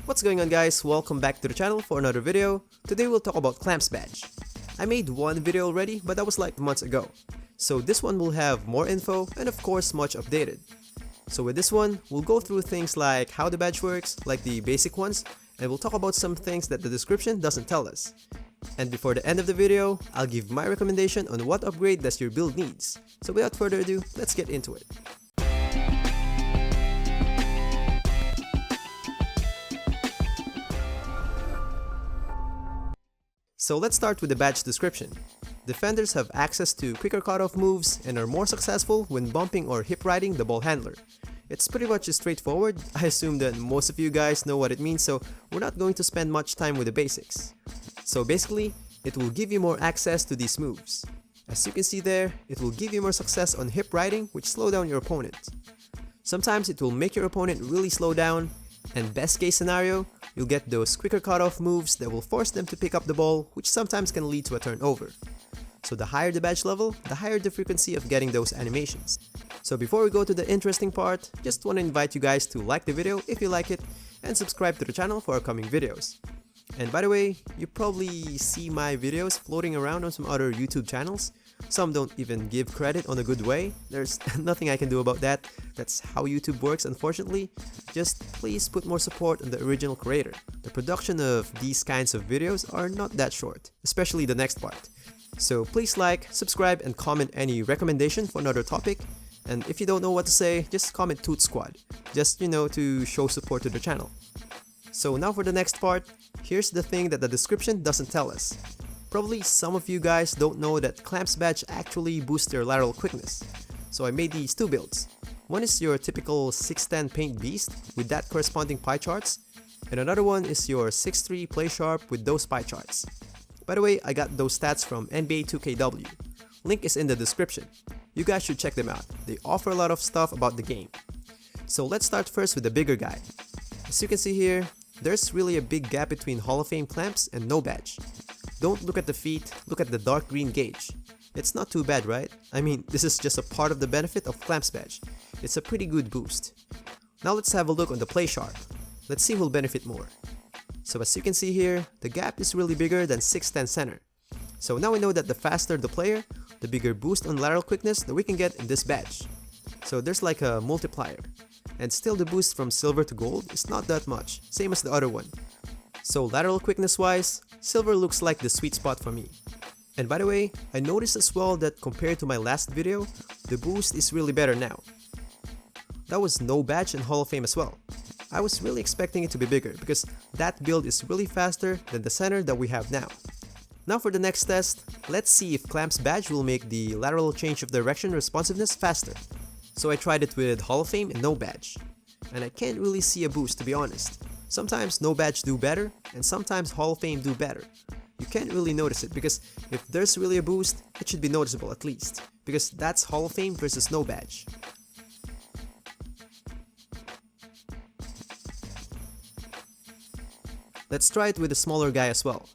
What's going on, guys? Welcome back to the channel for another video. Today we'll talk about Clamps badge. I made one video already, but that was like months ago. So this one will have more info and of course much updated. So with this one, we'll go through things like how the badge works, like the basic ones, and we'll talk about some things that the description doesn't tell us. And before the end of the video, I'll give my recommendation on what upgrade does your build needs. So without further ado, let's get into it. So let's start with the badge description. Defenders have access to quicker cutoff moves and are more successful when bumping or hip riding the ball handler. It's pretty much straightforward. I assume that most of you guys know what it means, so we're not going to spend much time with the basics. So basically, it will give you more access to these moves. As you can see there, it will give you more success on hip riding, which slow down your opponent. Sometimes it will make your opponent really slow down, and best case scenario, you'll get those quicker cutoff moves that will force them to pick up the ball, which sometimes can lead to a turnover. So the higher the badge level, the higher the frequency of getting those animations. So before we go to the interesting part, just want to invite you guys to like the video if you like it, and subscribe to the channel for upcoming videos. And by the way, you probably see my videos floating around on some other YouTube channels. Some don't even give credit on a good way. There's nothing I can do about that. That's how YouTube works, unfortunately. Just please put more support on the original creator. The production of these kinds of videos are not that short, especially the next part. So please like, subscribe, and comment any recommendation for another topic. And if you don't know what to say, just comment Toot Squad. Just, to show support to the channel. So now for the next part, here's the thing that the description doesn't tell us. Probably some of you guys don't know that Clamps badge actually boosts your lateral quickness. So I made these two builds. One is your typical 6'10 paint beast with that corresponding pie charts, and another one is your 6'3 play sharp with those pie charts. By the way, I got those stats from NBA 2KW. Link is in the description. You guys should check them out. They offer a lot of stuff about the game. So let's start first with the bigger guy. As you can see here, there's really a big gap between Hall of Fame clamps and no badge. Don't look at the feet, look at the dark green gauge. It's not too bad, right? I mean, this is just a part of the benefit of Clamps badge. It's a pretty good boost. Now let's have a look on the play sharp. Let's see who'll benefit more. So as you can see here, the gap is really bigger than 6'10 center. So now we know that the faster the player, the bigger boost on lateral quickness that we can get in this badge. So there's like a multiplier. And still the boost from silver to gold is not that much, same as the other one. So lateral quickness wise, silver looks like the sweet spot for me. And by the way, I noticed as well that compared to my last video, the boost is really better now. That was no badge in Hall of Fame as well. I was really expecting it to be bigger because that build is really faster than the center that we have now. Now for the next test, let's see if Clamps badge will make the lateral change of direction responsiveness faster. So I tried it with Hall of Fame and no badge. And I can't really see a boost, to be honest. Sometimes no badge do better, and sometimes Hall of Fame do better. You can't really notice it because if there's really a boost, it should be noticeable at least, because that's Hall of Fame versus no badge. Let's try it with a smaller guy as well.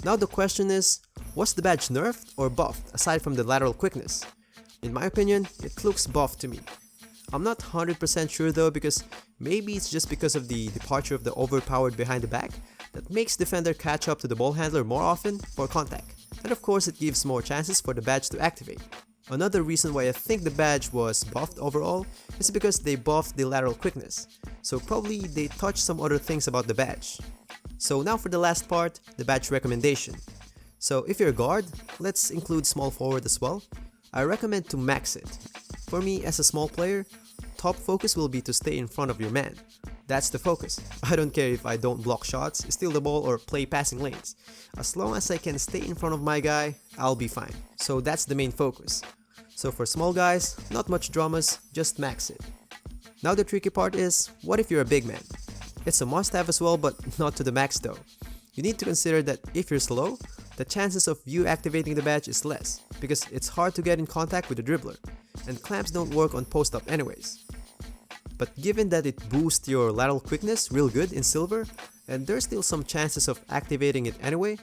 Now the question is, was the badge nerfed or buffed aside from the lateral quickness? In my opinion, it looks buffed to me. I'm not 100% sure though, because maybe it's just because of the departure of the overpowered behind the back that makes defender catch up to the ball handler more often for contact. And of course it gives more chances for the badge to activate. Another reason why I think the badge was buffed overall is because they buffed the lateral quickness. So probably they touched some other things about the badge. So now for the last part, the badge recommendation. So if you're a guard, let's include small forward as well. I recommend to max it. For me as a small player, top focus will be to stay in front of your man. That's the focus. I don't care if I don't block shots, steal the ball, or play passing lanes. As long as I can stay in front of my guy, I'll be fine. So that's the main focus. So for small guys, not much dramas, just max it. Now the tricky part is, what if you're a big man? It's a must-have as well, but not to the max though. You need to consider that if you're slow, the chances of you activating the badge is less, because it's hard to get in contact with the dribbler, and clamps don't work on post-up anyways. But given that it boosts your lateral quickness real good in silver, and there's still some chances of activating it anyway,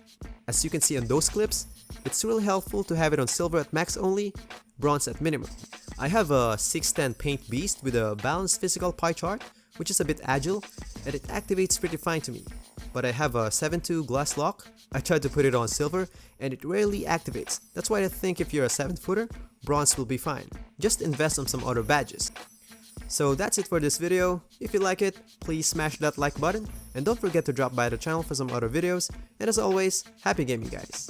as you can see on those clips, it's really helpful to have it on silver at max only, bronze at minimum. I have a 6'10 paint beast with a balanced physical pie chart, which is a bit agile, and it activates pretty fine to me. But I have a 7.2 glass lock. I tried to put it on silver and it rarely activates. That's why I think if you're a 7-footer, bronze will be fine. Just invest on some other badges. So that's it for this video. If you like it, please smash that like button and don't forget to drop by the channel for some other videos. And as always, happy gaming guys!